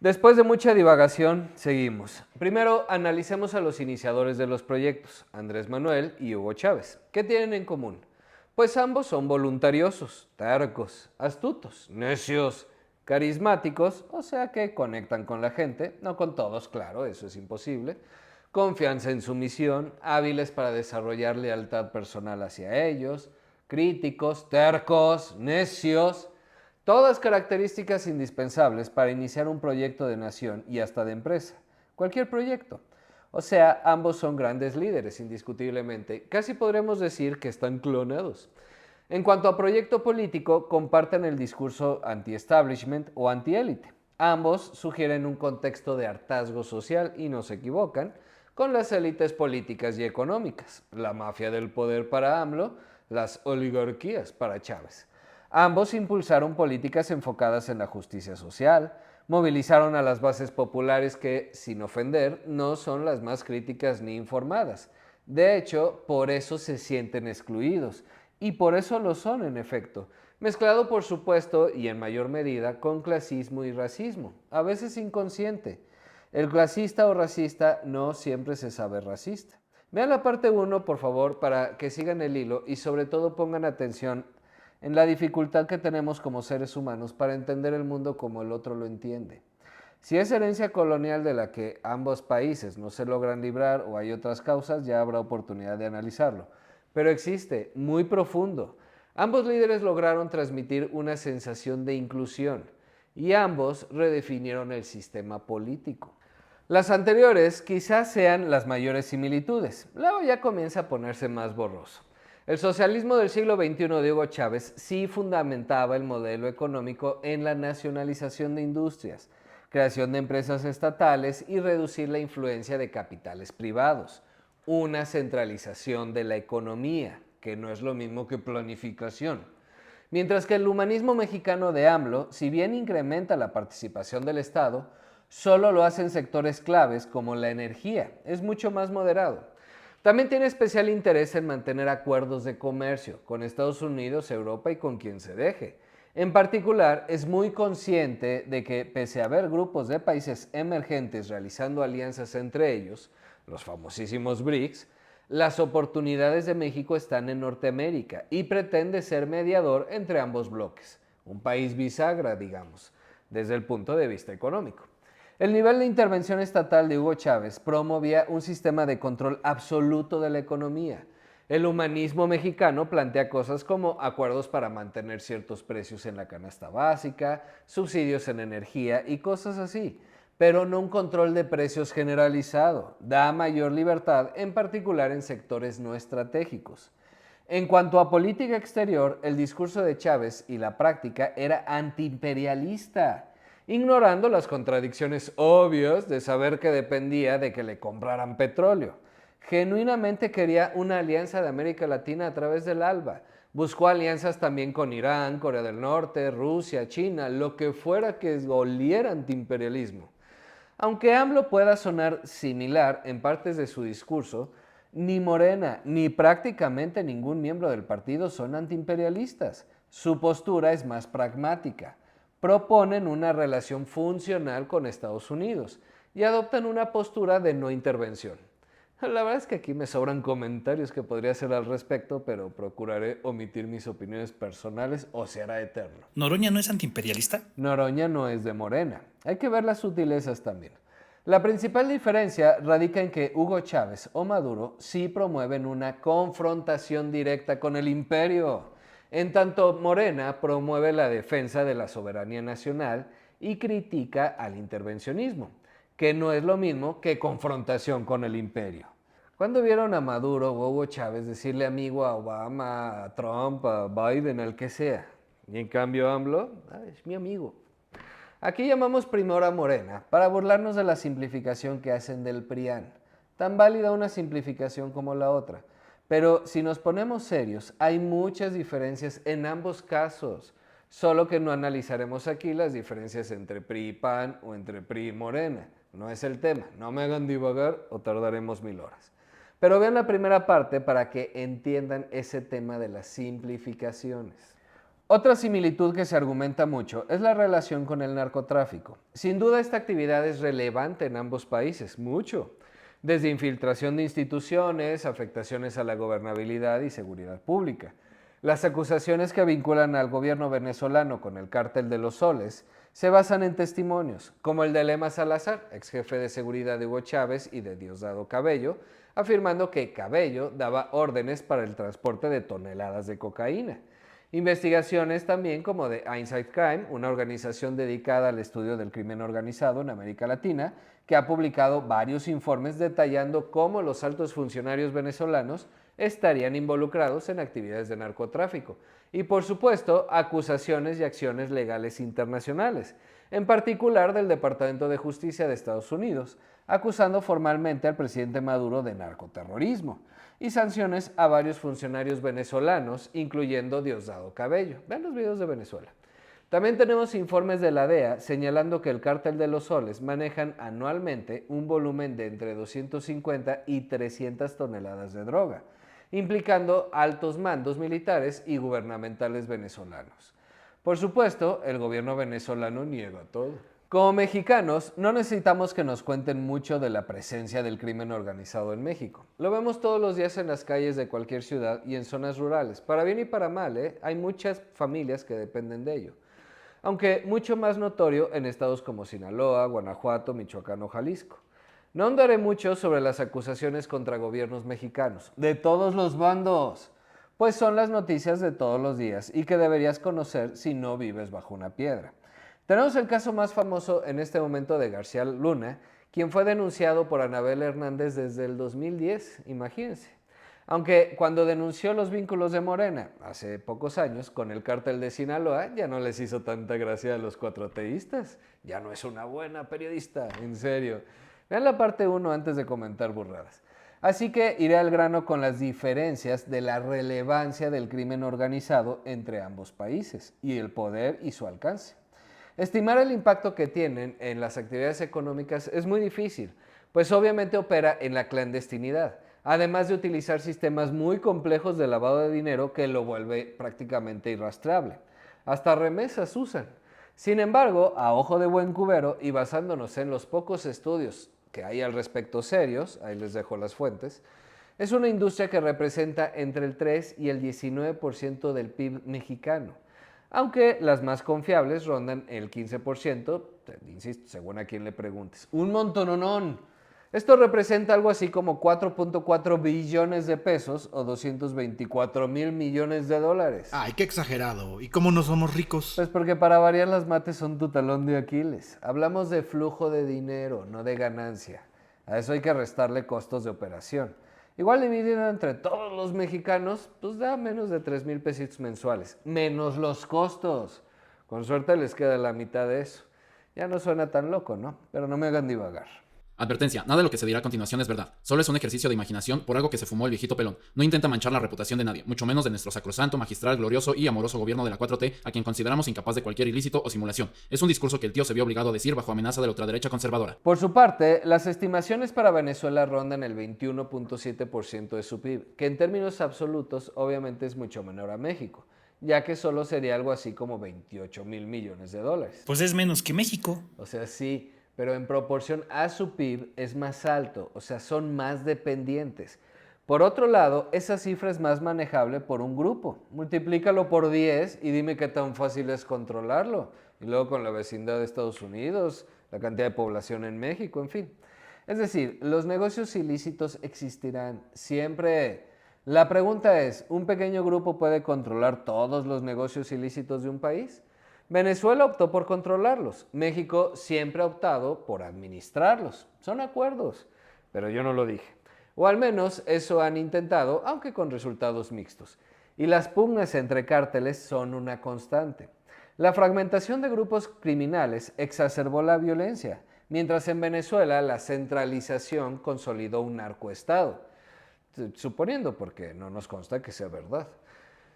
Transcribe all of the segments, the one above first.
Después de mucha divagación, seguimos. Primero, analicemos a los iniciadores de los proyectos, Andrés Manuel y Hugo Chávez. ¿Qué tienen en común? Pues ambos son voluntariosos, tercos, astutos, necios, carismáticos, o sea que conectan con la gente, no con todos, claro, eso es imposible, confianza en su misión, hábiles para desarrollar lealtad personal hacia ellos, críticos, tercos, necios, todas características indispensables para iniciar un proyecto de nación y hasta de empresa. Cualquier proyecto. O sea, ambos son grandes líderes, indiscutiblemente. Casi podremos decir que están clonados. En cuanto a proyecto político, comparten el discurso anti-establishment o anti-élite. Ambos sugieren un contexto de hartazgo social y no se equivocan, con las élites políticas y económicas, la mafia del poder para AMLO, las oligarquías para Chávez. Ambos impulsaron políticas enfocadas en la justicia social, movilizaron a las bases populares que, sin ofender, no son las más críticas ni informadas. De hecho, por eso se sienten excluidos, y por eso lo son, en efecto, mezclado por supuesto y en mayor medida con clasismo y racismo, a veces inconsciente. El clasista o racista no siempre se sabe racista. Vean la parte 1, por favor, para que sigan el hilo y sobre todo pongan atención en la dificultad que tenemos como seres humanos para entender el mundo como el otro lo entiende. Si es herencia colonial de la que ambos países no se logran librar o hay otras causas, ya habrá oportunidad de analizarlo. Pero existe, muy profundo. Ambos líderes lograron transmitir una sensación de inclusión y ambos redefinieron el sistema político. Las anteriores quizás sean las mayores similitudes, luego ya comienza a ponerse más borroso. El socialismo del siglo XXI de Hugo Chávez sí fundamentaba el modelo económico en la nacionalización de industrias, creación de empresas estatales y reducir la influencia de capitales privados. Una centralización de la economía, que no es lo mismo que planificación. Mientras que el humanismo mexicano de AMLO, si bien incrementa la participación del Estado, solo lo hace en sectores claves como la energía, es mucho más moderado. También tiene especial interés en mantener acuerdos de comercio con Estados Unidos, Europa y con quien se deje. En particular, es muy consciente de que, pese a haber grupos de países emergentes realizando alianzas entre ellos, los famosísimos BRICS, las oportunidades de México están en Norteamérica y pretende ser mediador entre ambos bloques, un país bisagra, digamos, desde el punto de vista económico. El nivel de intervención estatal de Hugo Chávez promovía un sistema de control absoluto de la economía. El humanismo mexicano plantea cosas como acuerdos para mantener ciertos precios en la canasta básica, subsidios en energía y cosas así, pero no un control de precios generalizado. Da mayor libertad, en particular en sectores no estratégicos. En cuanto a política exterior, el discurso de Chávez y la práctica era antiimperialista, ignorando las contradicciones obvias de saber que dependía de que le compraran petróleo. Genuinamente quería una alianza de América Latina a través del ALBA. Buscó alianzas también con Irán, Corea del Norte, Rusia, China, lo que fuera que oliera antiimperialismo. Aunque AMLO pueda sonar similar en partes de su discurso, ni Morena ni prácticamente ningún miembro del partido son antiimperialistas. Su postura es más pragmática. Proponen una relación funcional con Estados Unidos y adoptan una postura de no intervención. La verdad es que aquí me sobran comentarios que podría hacer al respecto, pero procuraré omitir mis opiniones personales o será eterno. ¿Noroña no es antiimperialista? Noroña no es de Morena. Hay que ver las sutilezas también. La principal diferencia radica en que Hugo Chávez o Maduro sí promueven una confrontación directa con el imperio, en tanto Morena promueve la defensa de la soberanía nacional y critica al intervencionismo, que no es lo mismo que confrontación con el imperio. ¿Cuándo vieron a Maduro o Hugo Chávez decirle amigo a Obama, a Trump, a Biden, al que sea? Y en cambio AMLO, es mi amigo. Aquí llamamos primero a Morena para burlarnos de la simplificación que hacen del PRIAN. Tan válida una simplificación como la otra. Pero si nos ponemos serios, hay muchas diferencias en ambos casos. Solo que no analizaremos aquí las diferencias entre PRI y PAN o entre PRI y Morena. No es el tema. No me hagan divagar o tardaremos 1000 horas. Pero vean la primera parte para que entiendan ese tema de las simplificaciones. Otra similitud que se argumenta mucho es la relación con el narcotráfico. Sin duda esta actividad es relevante en ambos países, mucho. Desde infiltración de instituciones, afectaciones a la gobernabilidad y seguridad pública. Las acusaciones que vinculan al gobierno venezolano con el cártel de los Soles se basan en testimonios, como el de Lema Salazar, ex jefe de seguridad de Hugo Chávez y de Diosdado Cabello, afirmando que Cabello daba órdenes para el transporte de toneladas de cocaína. Investigaciones también como de Inside Crime, una organización dedicada al estudio del crimen organizado en América Latina, que ha publicado varios informes detallando cómo los altos funcionarios venezolanos estarían involucrados en actividades de narcotráfico. Y por supuesto, acusaciones y acciones legales internacionales, en particular del Departamento de Justicia de Estados Unidos, acusando formalmente al presidente Maduro de narcoterrorismo, y sanciones a varios funcionarios venezolanos, incluyendo Diosdado Cabello. Vean los videos de Venezuela. También tenemos informes de la DEA señalando que el cártel de los Soles manejan anualmente un volumen de entre 250 y 300 toneladas de droga, implicando altos mandos militares y gubernamentales venezolanos. Por supuesto, el gobierno venezolano niega todo. Como mexicanos, no necesitamos que nos cuenten mucho de la presencia del crimen organizado en México. Lo vemos todos los días en las calles de cualquier ciudad y en zonas rurales. Para bien y para mal, hay muchas familias que dependen de ello. Aunque mucho más notorio en estados como Sinaloa, Guanajuato, Michoacán o Jalisco. No ahondaré mucho sobre las acusaciones contra gobiernos mexicanos, de todos los bandos, pues son las noticias de todos los días y que deberías conocer si no vives bajo una piedra. Tenemos el caso más famoso en este momento de García Luna, quien fue denunciado por Anabel Hernández desde el 2010, imagínense. Aunque cuando denunció los vínculos de Morena, hace pocos años, con el cártel de Sinaloa, ya no les hizo tanta gracia a los cuatroteístas. Ya no es una buena periodista, en serio. Vean la parte 1 antes de comentar burradas. Así que iré al grano con las diferencias de la relevancia del crimen organizado entre ambos países y el poder y su alcance. Estimar el impacto que tienen en las actividades económicas es muy difícil, pues obviamente opera en la clandestinidad, además de utilizar sistemas muy complejos de lavado de dinero que lo vuelve prácticamente irrastreable. Hasta remesas usan. Sin embargo, a ojo de buen cubero y basándonos en los pocos estudios que hay al respecto serios, ahí les dejo las fuentes, es una industria que representa entre el 3 y el 19% del PIB mexicano, aunque las más confiables rondan el 15%, insisto, según a quien le preguntes. ¡Un montononón! Esto representa algo así como 4.4 billones de pesos o 224,000 millones de dólares. Ay, qué exagerado. ¿Y cómo no somos ricos? Pues porque para variar las mates son tu talón de Aquiles. Hablamos de flujo de dinero, no de ganancia. A eso hay que restarle costos de operación. Igual dividido entre todos los mexicanos, pues da menos de 3,000 pesitos mensuales, menos los costos. Con suerte les queda la mitad de eso. Ya no suena tan loco, ¿no? Pero no me hagan divagar. Advertencia, nada de lo que se dirá a continuación es verdad. Solo es un ejercicio de imaginación por algo que se fumó el viejito pelón. No intenta manchar la reputación de nadie, mucho menos de nuestro sacrosanto, magistral, glorioso y amoroso gobierno de la 4T, a quien consideramos incapaz de cualquier ilícito o simulación. Es un discurso que el tío se vio obligado a decir bajo amenaza de la ultraderecha conservadora. Por su parte, las estimaciones para Venezuela rondan el 21.7% de su PIB, que en términos absolutos obviamente es mucho menor a México, ya que solo sería algo así como 28,000 millones de dólares. Pues es menos que México. O sea, sí, pero en proporción a su PIB es más alto, o sea, son más dependientes. Por otro lado, esa cifra es más manejable por un grupo. Multiplícalo por 10 y dime qué tan fácil es controlarlo. Y luego con la vecindad de Estados Unidos, la cantidad de población en México, en fin. Es decir, los negocios ilícitos existirán siempre. La pregunta es, ¿un pequeño grupo puede controlar todos los negocios ilícitos de un país? Venezuela optó por controlarlos. México siempre ha optado por administrarlos. Son acuerdos, pero yo no lo dije. O al menos eso han intentado, aunque con resultados mixtos. Y las pugnas entre cárteles son una constante. La fragmentación de grupos criminales exacerbó la violencia, mientras en Venezuela la centralización consolidó un narcoestado. Suponiendo, porque no nos consta que sea verdad.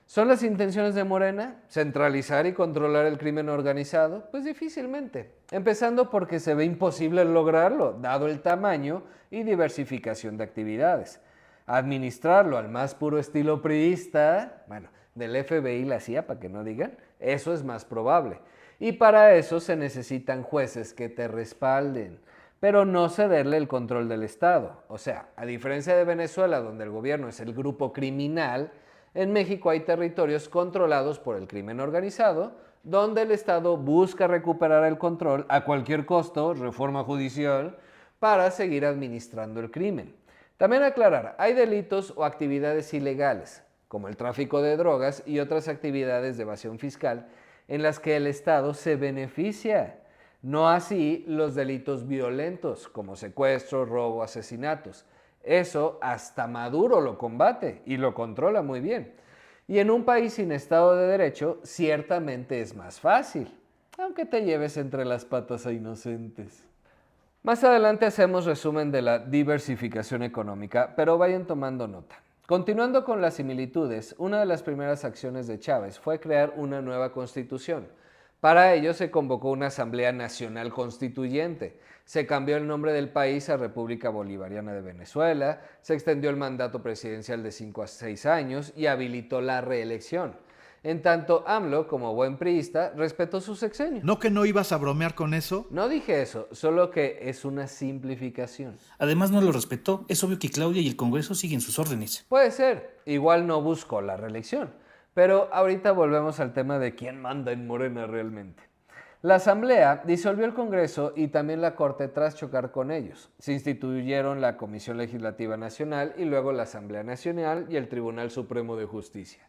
¿Son las intenciones de Morena centralizar y controlar el crimen organizado? Pues difícilmente, empezando porque se ve imposible lograrlo, dado el tamaño y diversificación de actividades. Administrarlo al más puro estilo priista, bueno, del FBI y la CIA, para que no digan, eso es más probable. Y para eso se necesitan jueces que te respalden, pero no cederle el control del Estado. O sea, a diferencia de Venezuela, donde el gobierno es el grupo criminal, en México hay territorios controlados por el crimen organizado, donde el Estado busca recuperar el control a cualquier costo, reforma judicial, para seguir administrando el crimen. También aclarar, hay delitos o actividades ilegales, como el tráfico de drogas y otras actividades de evasión fiscal, en las que el Estado se beneficia. No así los delitos violentos, como secuestro, robo, asesinatos. Eso hasta Maduro lo combate y lo controla muy bien. Y en un país sin Estado de Derecho, ciertamente es más fácil, aunque te lleves entre las patas a inocentes. Más adelante hacemos resumen de la diversificación económica, pero vayan tomando nota. Continuando con las similitudes, una de las primeras acciones de Chávez fue crear una nueva constitución. Para ello se convocó una Asamblea Nacional Constituyente, se cambió el nombre del país a República Bolivariana de Venezuela, se extendió el mandato presidencial de 5 a 6 años y habilitó la reelección. En tanto, AMLO, como buen priista, respetó su sexenio. ¿No que no ibas a bromear con eso? No dije eso, solo que es una simplificación. Además no lo respetó. Es obvio que Claudia y el Congreso siguen sus órdenes. Puede ser, igual no buscó la reelección, pero ahorita volvemos al tema de quién manda en Morena realmente. La Asamblea disolvió el Congreso y también la Corte tras chocar con ellos. Se instituyeron la Comisión Legislativa Nacional y luego la Asamblea Nacional y el Tribunal Supremo de Justicia.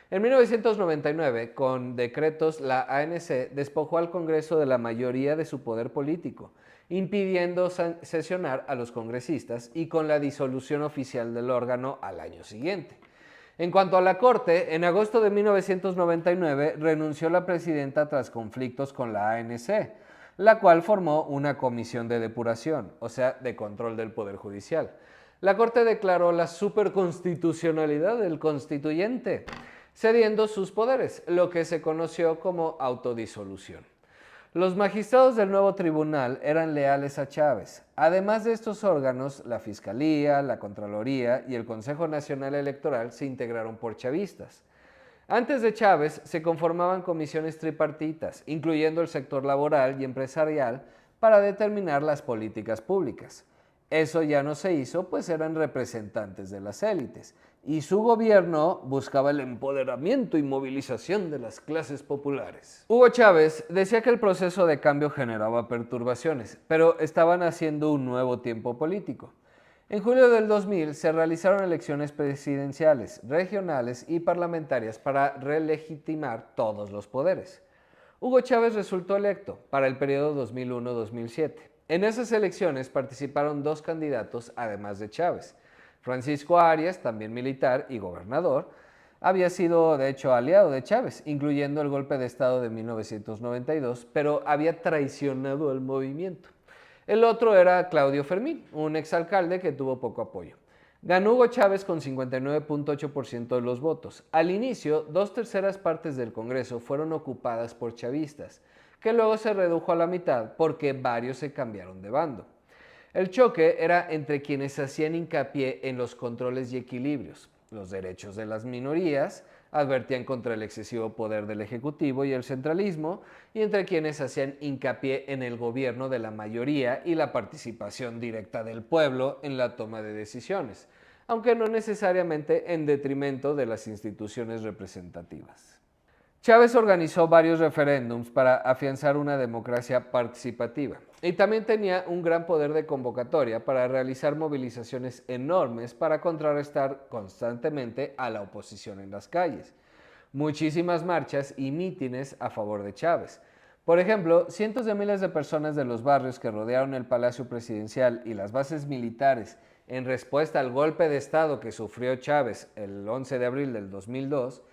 En 1999, con decretos, la ANC despojó al Congreso de la mayoría de su poder político, impidiendo sesionar a los congresistas y con la disolución oficial del órgano al año siguiente. En cuanto a la Corte, en agosto de 1999 renunció la presidenta tras conflictos con la ANC, la cual formó una comisión de depuración, o sea, de control del Poder Judicial. La Corte declaró la superconstitucionalidad del constituyente, cediendo sus poderes, lo que se conoció como autodisolución. Los magistrados del nuevo tribunal eran leales a Chávez. Además de estos órganos, la Fiscalía, la Contraloría y el Consejo Nacional Electoral se integraron por chavistas. Antes de Chávez se conformaban comisiones tripartitas, incluyendo el sector laboral y empresarial, para determinar las políticas públicas. Eso ya no se hizo, pues eran representantes de las élites, y su gobierno buscaba el empoderamiento y movilización de las clases populares. Hugo Chávez decía que el proceso de cambio generaba perturbaciones, pero estaban haciendo un nuevo tiempo político. En julio del 2000 se realizaron elecciones presidenciales, regionales y parlamentarias para relegitimar todos los poderes. Hugo Chávez resultó electo para el periodo 2001-2007. En esas elecciones participaron 2 candidatos además de Chávez. Francisco Arias, también militar y gobernador, había sido de hecho aliado de Chávez, incluyendo el golpe de Estado de 1992, pero había traicionado al movimiento. El otro era Claudio Fermín, un exalcalde que tuvo poco apoyo. Ganó Hugo Chávez con 59.8% de los votos. Al inicio, 2/3 partes del Congreso fueron ocupadas por chavistas, que luego se redujo a la mitad porque varios se cambiaron de bando. El choque era entre quienes hacían hincapié en los controles y equilibrios, los derechos de las minorías, advertían contra el excesivo poder del Ejecutivo y el centralismo, y entre quienes hacían hincapié en el gobierno de la mayoría y la participación directa del pueblo en la toma de decisiones, aunque no necesariamente en detrimento de las instituciones representativas. Chávez organizó varios referéndums para afianzar una democracia participativa y también tenía un gran poder de convocatoria para realizar movilizaciones enormes para contrarrestar constantemente a la oposición en las calles. Muchísimas marchas y mítines a favor de Chávez. Por ejemplo, cientos de miles de personas de los barrios que rodearon el Palacio Presidencial y las bases militares en respuesta al golpe de Estado que sufrió Chávez el 11 de abril del 2002,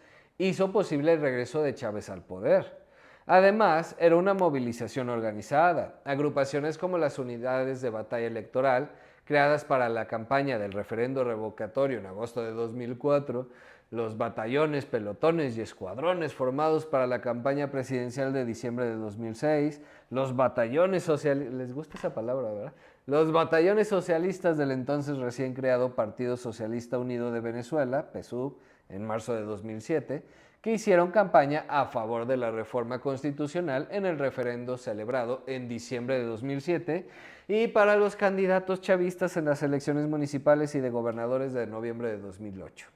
hizo posible el regreso de Chávez al poder. Además, era una movilización organizada. Agrupaciones como las Unidades de Batalla Electoral, creadas para la campaña del referendo revocatorio en agosto de 2004, los batallones, pelotones y escuadrones formados para la campaña presidencial de diciembre de 2006, los batallones socialistas, ¿les gusta esa palabra, verdad? Los batallones socialistas del entonces recién creado Partido Socialista Unido de Venezuela, PSUV, en marzo de 2007, que hicieron campaña a favor de la reforma constitucional en el referendo celebrado en diciembre de 2007 y para los candidatos chavistas en las elecciones municipales y de gobernadores de noviembre de 2008.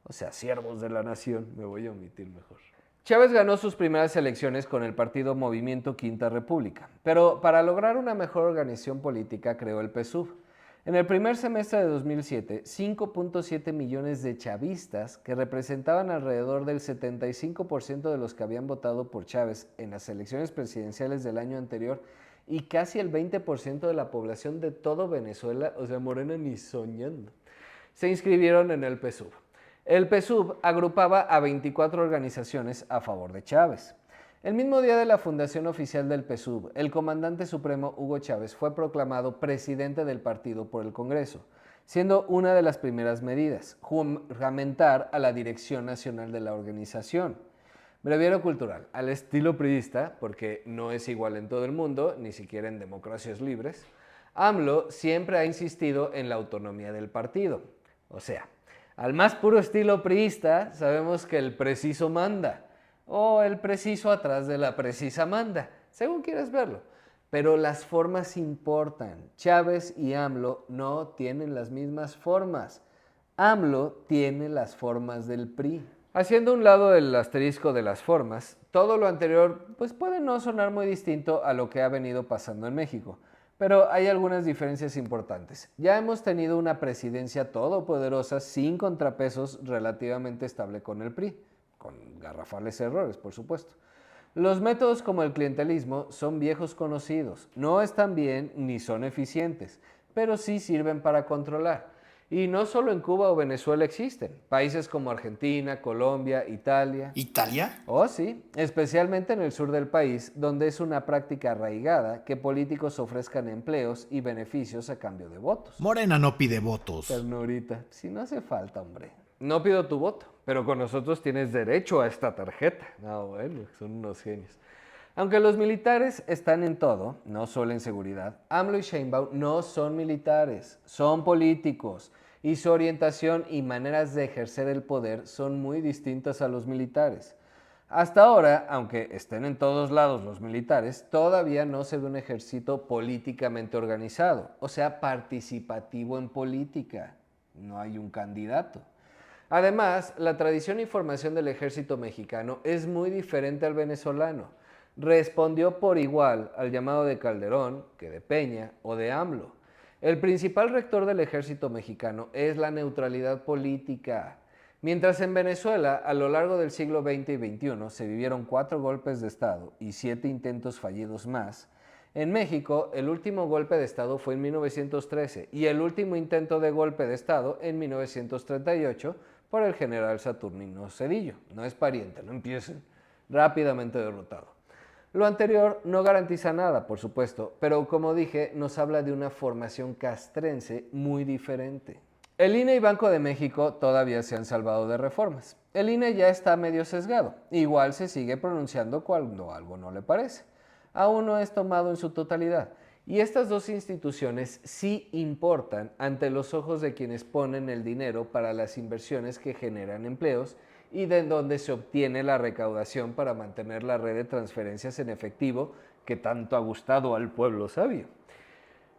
O sea, siervos de la nación, me voy a omitir mejor. Chávez ganó sus primeras elecciones con el partido Movimiento Quinta República, pero para lograr una mejor organización política creó el PSUV. En el primer semestre de 2007, 5.7 millones de chavistas, que representaban alrededor del 75% de los que habían votado por Chávez en las elecciones presidenciales del año anterior y casi el 20% de la población de todo Venezuela, o sea, Morena ni soñando, se inscribieron en el PSUV. El PSUV agrupaba a 24 organizaciones a favor de Chávez. El mismo día de la fundación oficial del PSUV, el comandante supremo Hugo Chávez fue proclamado presidente del partido por el Congreso, siendo una de las primeras medidas juramentar a la dirección nacional de la organización. Breviario cultural, al estilo priista, porque no es igual en todo el mundo, ni siquiera en democracias libres, AMLO siempre ha insistido en la autonomía del partido. O sea, al más puro estilo priista, sabemos que el preciso manda, o el preciso atrás de la precisa manda, según quieras verlo. Pero las formas importan. Chávez y AMLO no tienen las mismas formas. AMLO tiene las formas del PRI. Haciendo un lado el asterisco de las formas, todo lo anterior pues puede no sonar muy distinto a lo que ha venido pasando en México. Pero hay algunas diferencias importantes. Ya hemos tenido una presidencia todopoderosa sin contrapesos relativamente estable con el PRI, con garrafales errores, por supuesto. Los métodos como el clientelismo son viejos conocidos, no están bien ni son eficientes, pero sí sirven para controlar. Y no solo en Cuba o Venezuela existen, países como Argentina, Colombia, Italia. ¿Italia? Oh, sí, especialmente en el sur del país, donde es una práctica arraigada que políticos ofrezcan empleos y beneficios a cambio de votos. Morena no pide votos. Ternurita, si no hace falta, hombre. No pido tu voto, pero con nosotros tienes derecho a esta tarjeta. No, bueno, son unos genios. Aunque los militares están en todo, no solo en seguridad, AMLO y Sheinbaum no son militares, son políticos y su orientación y maneras de ejercer el poder son muy distintas a los militares. Hasta ahora, aunque estén en todos lados los militares, todavía no se ve un ejército políticamente organizado, o sea, participativo en política. No hay un candidato. Además, la tradición y formación del ejército mexicano es muy diferente al venezolano. Respondió por igual al llamado de Calderón, que de Peña o de AMLO. El principal rector del ejército mexicano es la neutralidad política. Mientras en Venezuela, a lo largo del siglo XX y XXI, se vivieron 4 golpes de Estado y 7 intentos fallidos más, en México, el último golpe de Estado fue en 1913 y el último intento de golpe de Estado en 1938 por el general Saturnino Cedillo. No es pariente, no empiecen. Rápidamente derrotado. Lo anterior no garantiza nada, por supuesto, pero como dije, nos habla de una formación castrense muy diferente. El INE y Banco de México todavía se han salvado de reformas. El INE ya está medio sesgado, igual se sigue pronunciando cuando algo no le parece. Aún no es tomado en su totalidad. Y estas dos instituciones sí importan ante los ojos de quienes ponen el dinero para las inversiones que generan empleos y de donde se obtiene la recaudación para mantener la red de transferencias en efectivo que tanto ha gustado al pueblo sabio.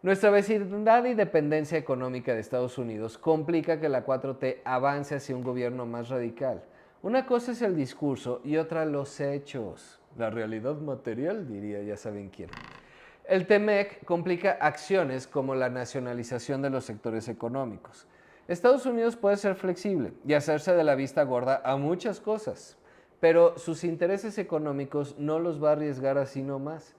Nuestra vecindad y dependencia económica de Estados Unidos complica que la 4T avance hacia un gobierno más radical. Una cosa es el discurso y otra los hechos. La realidad material, diría ya saben quién. El TEMEC complica acciones como la nacionalización de los sectores económicos. Estados Unidos puede ser flexible y hacerse de la vista gorda a muchas cosas, pero sus intereses económicos no los va a arriesgar así nomás.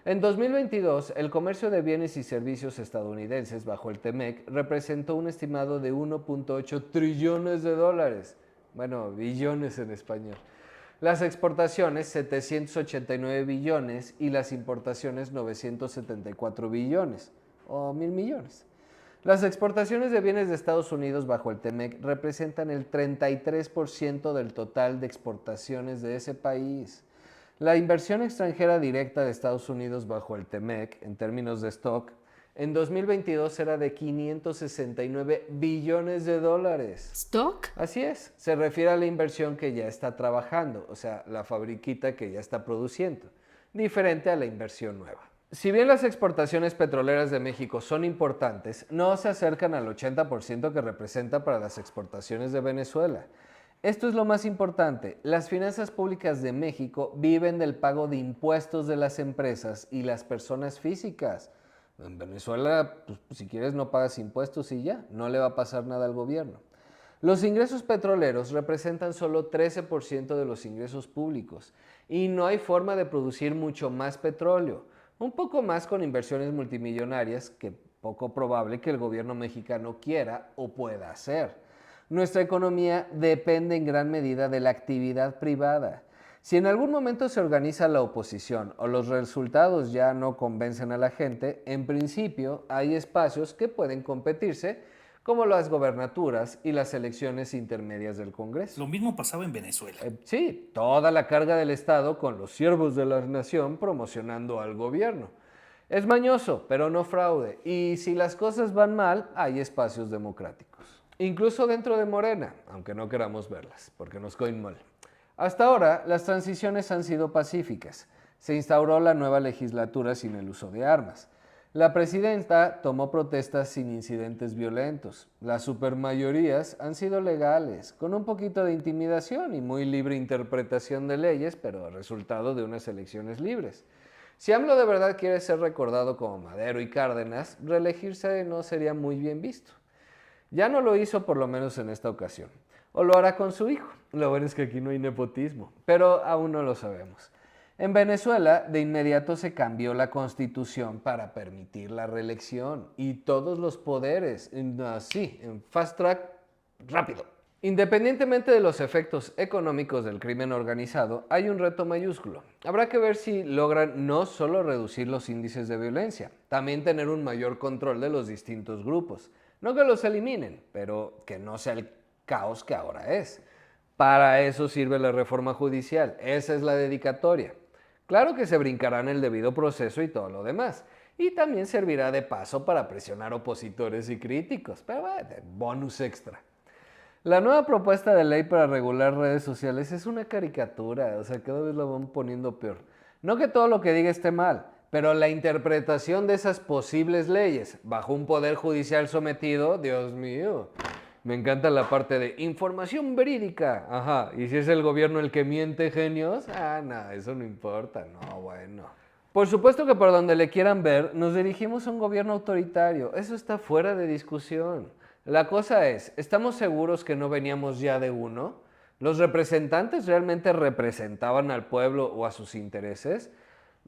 En 2022, el comercio de bienes y servicios estadounidenses bajo el TEMEC representó un estimado de 1.8 trillones de dólares. Bueno, billones en español. Las exportaciones 789 billones y las importaciones 974 billones, o 1,000 millones. Las exportaciones de bienes de Estados Unidos bajo el TEMEC representan el 33% del total de exportaciones de ese país. La inversión extranjera directa de Estados Unidos bajo el TEMEC, en términos de stock, En 2022 era de 569 billones de dólares. ¿Stock? Así es, se refiere a la inversión que ya está trabajando, o sea, la fabriquita que ya está produciendo, diferente a la inversión nueva. Si bien las exportaciones petroleras de México son importantes, no se acercan al 80% que representa para las exportaciones de Venezuela. Esto es lo más importante, las finanzas públicas de México viven del pago de impuestos de las empresas y las personas físicas. En Venezuela, pues, si quieres no pagas impuestos y ya, no le va a pasar nada al gobierno. Los ingresos petroleros representan solo 13% de los ingresos públicos y no hay forma de producir mucho más petróleo, un poco más con inversiones multimillonarias que poco probable que el gobierno mexicano quiera o pueda hacer. Nuestra economía depende en gran medida de la actividad privada. Si en algún momento se organiza la oposición o los resultados ya no convencen a la gente, en principio hay espacios que pueden competirse, como las gobernaturas y las elecciones intermedias del Congreso. Lo mismo pasaba en Venezuela. Sí, toda la carga del Estado con los siervos de la nación promocionando al gobierno. Es mañoso, pero no fraude, y si las cosas van mal, hay espacios democráticos. Incluso dentro de Morena, aunque no queramos verlas, porque nos coin mal. Hasta ahora, las transiciones han sido pacíficas. Se instauró la nueva legislatura sin el uso de armas. La presidenta tomó protestas sin incidentes violentos. Las supermayorías han sido legales, con un poquito de intimidación y muy libre interpretación de leyes, pero resultado de unas elecciones libres. Si AMLO de verdad quiere ser recordado como Madero y Cárdenas, reelegirse no sería muy bien visto. Ya no lo hizo por lo menos en esta ocasión. O lo hará con su hijo. Lo bueno es que aquí no hay nepotismo, pero aún no lo sabemos. En Venezuela, de inmediato se cambió la constitución para permitir la reelección y todos los poderes, así, en fast track, rápido. Independientemente de los efectos económicos del crimen organizado, hay un reto mayúsculo. Habrá que ver si logran no solo reducir los índices de violencia, también tener un mayor control de los distintos grupos. No que los eliminen, pero que no sea el caos que ahora es. Para eso sirve la reforma judicial, esa es la dedicatoria. Claro que se brincarán el debido proceso y todo lo demás, y también servirá de paso para presionar opositores y críticos, pero bonus extra. La nueva propuesta de ley para regular redes sociales es una caricatura, o sea, cada vez la van poniendo peor. No que todo lo que diga esté mal, pero la interpretación de esas posibles leyes bajo un poder judicial sometido, Dios mío. Me encanta la parte de información verídica. Ajá, y si es el gobierno el que miente, genios, no, eso no importa, no, bueno. Por supuesto que por donde le quieran ver, nos dirigimos a un gobierno autoritario. Eso está fuera de discusión. La cosa es, ¿estamos seguros que no veníamos ya de uno? ¿Los representantes realmente representaban al pueblo o a sus intereses?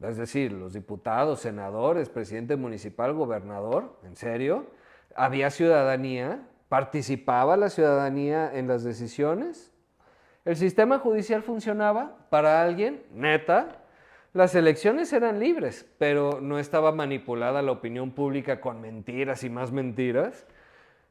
Es decir, los diputados, senadores, presidente municipal, gobernador, ¿en serio? ¿Había ciudadanía? ¿Participaba la ciudadanía en las decisiones? ¿El sistema judicial funcionaba para alguien? ¿Neta? Las elecciones eran libres, pero no estaba manipulada la opinión pública con mentiras y más mentiras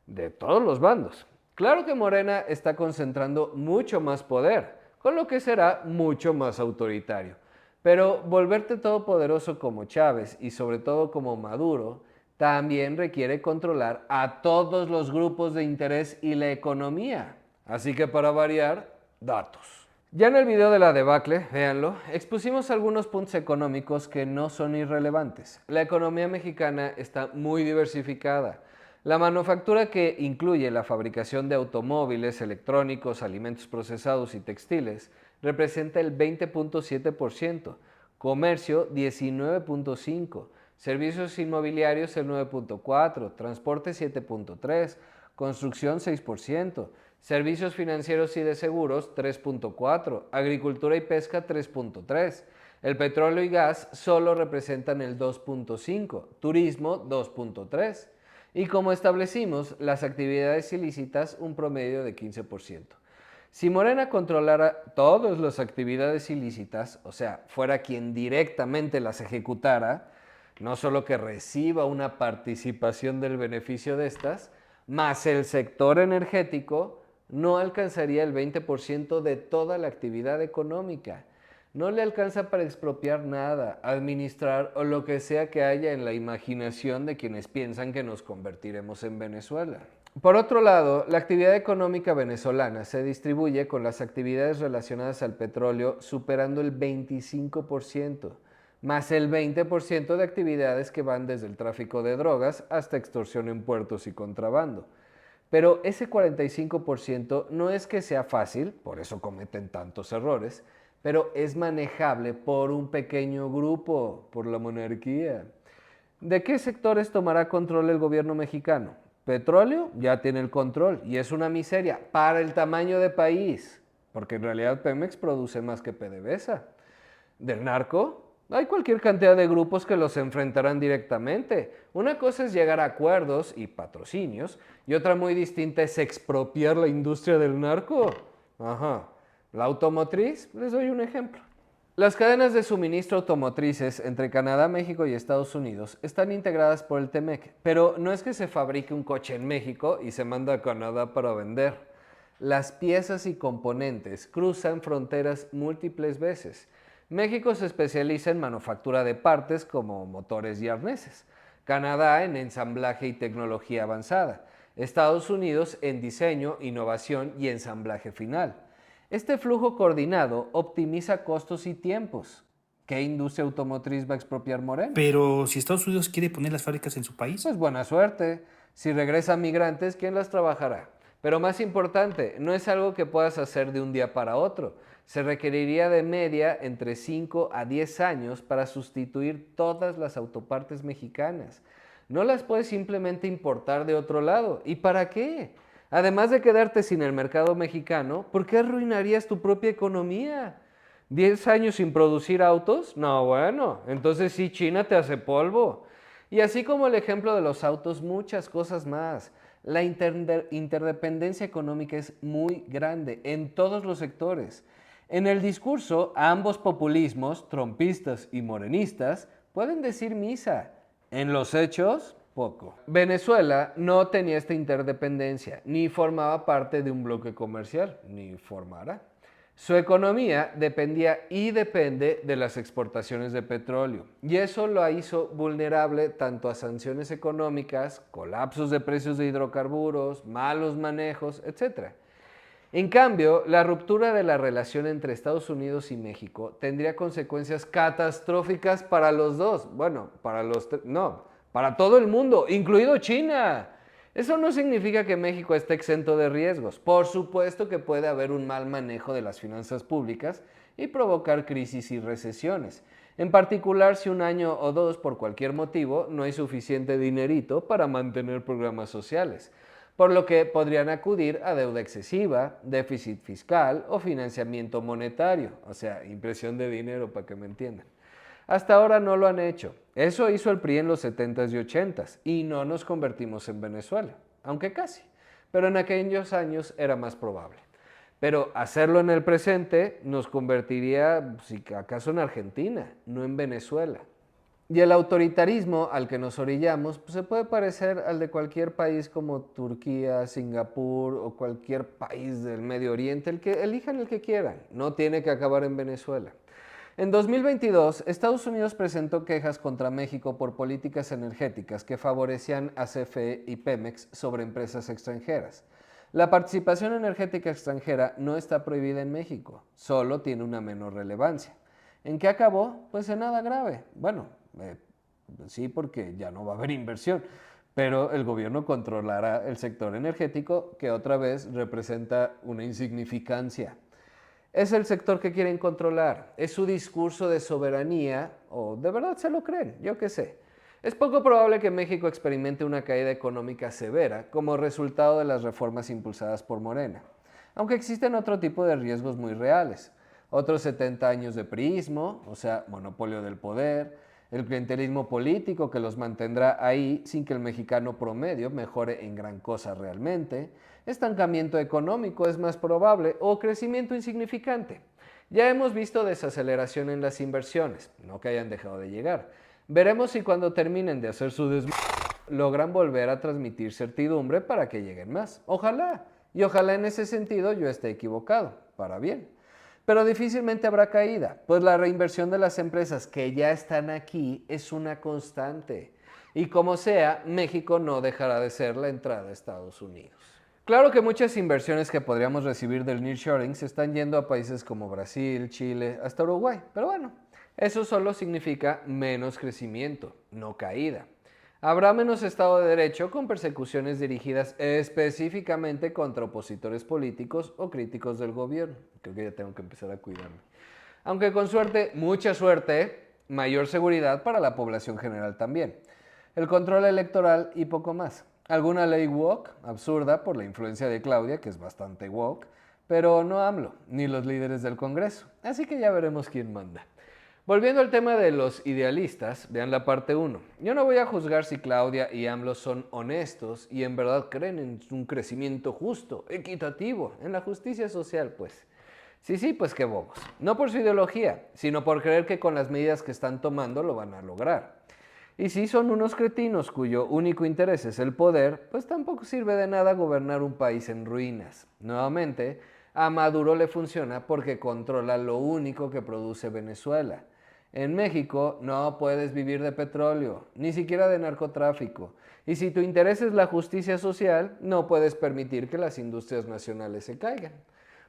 de todos los bandos. Claro que Morena está concentrando mucho más poder, con lo que será mucho más autoritario. Pero volverte todopoderoso como Chávez y sobre todo como Maduro también requiere controlar a todos los grupos de interés y la economía. Así que para variar, datos. Ya en el video de la debacle, véanlo, expusimos algunos puntos económicos que no son irrelevantes. La economía mexicana está muy diversificada. La manufactura, que incluye la fabricación de automóviles, electrónicos, alimentos procesados y textiles, representa el 20.7%, comercio 19.5%, servicios inmobiliarios el 9.4%, transporte 7.3%, construcción 6%, servicios financieros y de seguros 3.4%, agricultura y pesca 3.3%, el petróleo y gas solo representan el 2.5%, turismo 2.3%. Y como establecimos, las actividades ilícitas un promedio de 15%. Si Morena controlara todas las actividades ilícitas, o sea, fuera quien directamente las ejecutara, no solo que reciba una participación del beneficio de estas, más el sector energético, no alcanzaría el 20% de toda la actividad económica. No le alcanza para expropiar nada, administrar o lo que sea que haya en la imaginación de quienes piensan que nos convertiremos en Venezuela. Por otro lado, la actividad económica venezolana se distribuye con las actividades relacionadas al petróleo superando el 25%, más el 20% de actividades que van desde el tráfico de drogas hasta extorsión en puertos y contrabando. Pero ese 45% no es que sea fácil, por eso cometen tantos errores, pero es manejable por un pequeño grupo, por la monarquía. ¿De qué sectores tomará control el gobierno mexicano? Petróleo ya tiene el control y es una miseria para el tamaño de país, porque en realidad Pemex produce más que PDVSA. ¿Del narco? Hay cualquier cantidad de grupos que los enfrentarán directamente. Una cosa es llegar a acuerdos y patrocinios y otra muy distinta es expropiar la industria del narco. Ajá. La automotriz, les doy un ejemplo. Las cadenas de suministro automotrices entre Canadá, México y Estados Unidos están integradas por el TEMEC, pero no es que se fabrique un coche en México y se manda a Canadá para vender. Las piezas y componentes cruzan fronteras múltiples veces. México se especializa en manufactura de partes como motores y arneses. Canadá en ensamblaje y tecnología avanzada. Estados Unidos en diseño, innovación y ensamblaje final. Este flujo coordinado optimiza costos y tiempos. ¿Qué industria automotriz va a expropiar Morena? Pero si Estados Unidos quiere poner las fábricas en su país, Pues buena suerte. Si regresan migrantes, ¿quién las trabajará? Pero más importante, no es algo que puedas hacer de un día para otro. Se requeriría de media entre 5 a 10 años para sustituir todas las autopartes mexicanas. No las puedes simplemente importar de otro lado. ¿Y para qué? Además de quedarte sin el mercado mexicano, ¿por qué arruinarías tu propia economía? ¿10 años sin producir autos? No, bueno, entonces sí, China te hace polvo. Y así como el ejemplo de los autos, muchas cosas más. La interdependencia económica es muy grande en todos los sectores. En el discurso, ambos populismos, trompistas y morenistas, pueden decir misa. En los hechos, poco. Venezuela no tenía esta interdependencia, ni formaba parte de un bloque comercial, ni formará. Su economía dependía y depende de las exportaciones de petróleo, y eso lo hizo vulnerable tanto a sanciones económicas, colapsos de precios de hidrocarburos, malos manejos, etc. En cambio, la ruptura de la relación entre Estados Unidos y México tendría consecuencias catastróficas para los dos. Bueno, para todo el mundo, incluido China. Eso no significa que México esté exento de riesgos. Por supuesto que puede haber un mal manejo de las finanzas públicas y provocar crisis y recesiones. En particular, si un año o dos, por cualquier motivo, no hay suficiente dinerito para mantener programas sociales, por lo que podrían acudir a deuda excesiva, déficit fiscal o financiamiento monetario, o sea, impresión de dinero para que me entiendan. Hasta ahora no lo han hecho. Eso hizo el PRI en los 70s y 80s y no nos convertimos en Venezuela, aunque casi, pero en aquellos años era más probable. Pero hacerlo en el presente nos convertiría, si acaso, en Argentina, no en Venezuela. Y el autoritarismo al que nos orillamos pues, se puede parecer al de cualquier país como Turquía, Singapur o cualquier país del Medio Oriente, elijan el que quieran, no tiene que acabar en Venezuela. En 2022, Estados Unidos presentó quejas contra México por políticas energéticas que favorecían a CFE y Pemex sobre empresas extranjeras. La participación energética extranjera no está prohibida en México, solo tiene una menor relevancia. ¿En qué acabó? Pues en nada grave. Bueno, sí, porque ya no va a haber inversión, pero el gobierno controlará el sector energético, que otra vez representa una insignificancia. Es el sector que quieren controlar, es su discurso de soberanía, o de verdad se lo creen, yo qué sé. Es poco probable que México experimente una caída económica severa como resultado de las reformas impulsadas por Morena, aunque existen otro tipo de riesgos muy reales. Otros 70 años de priismo, o sea, monopolio del poder, el clientelismo político que los mantendrá ahí sin que el mexicano promedio mejore en gran cosa realmente, estancamiento económico es más probable o crecimiento insignificante. Ya hemos visto desaceleración en las inversiones, no que hayan dejado de llegar. Veremos si cuando terminen de hacer su logran volver a transmitir certidumbre para que lleguen más. Ojalá, y ojalá en ese sentido yo esté equivocado, para bien. Pero difícilmente habrá caída, pues la reinversión de las empresas que ya están aquí es una constante. Y como sea, México no dejará de ser la entrada a Estados Unidos. Claro que muchas inversiones que podríamos recibir del nearshoring se están yendo a países como Brasil, Chile, hasta Uruguay. Pero bueno, eso solo significa menos crecimiento, no caída. Habrá menos Estado de Derecho con persecuciones dirigidas específicamente contra opositores políticos o críticos del gobierno. Creo que ya tengo que empezar a cuidarme. Aunque con suerte, mucha suerte, mayor seguridad para la población general también. El control electoral y poco más. Alguna ley woke, absurda por la influencia de Claudia, que es bastante woke, pero no AMLO, ni los líderes del Congreso. Así que ya veremos quién manda. Volviendo al tema de los idealistas, vean la parte 1. Yo no voy a juzgar si Claudia y AMLO son honestos y en verdad creen en un crecimiento justo, equitativo, en la justicia social, pues. Sí, pues qué bobos. No por su ideología, sino por creer que con las medidas que están tomando lo van a lograr. Y si son unos cretinos cuyo único interés es el poder, pues tampoco sirve de nada gobernar un país en ruinas. Nuevamente, a Maduro le funciona porque controla lo único que produce Venezuela. En México no puedes vivir de petróleo, ni siquiera de narcotráfico. Y si tu interés es la justicia social, no puedes permitir que las industrias nacionales se caigan.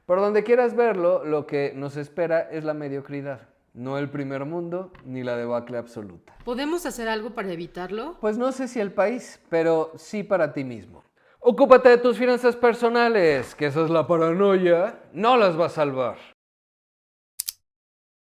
Por donde quieras verlo, lo que nos espera es la mediocridad. No el primer mundo, ni la debacle absoluta. ¿Podemos hacer algo para evitarlo? Pues no sé si el país, pero sí para ti mismo. Ocúpate de tus finanzas personales, que esa es la paranoia, no las va a salvar.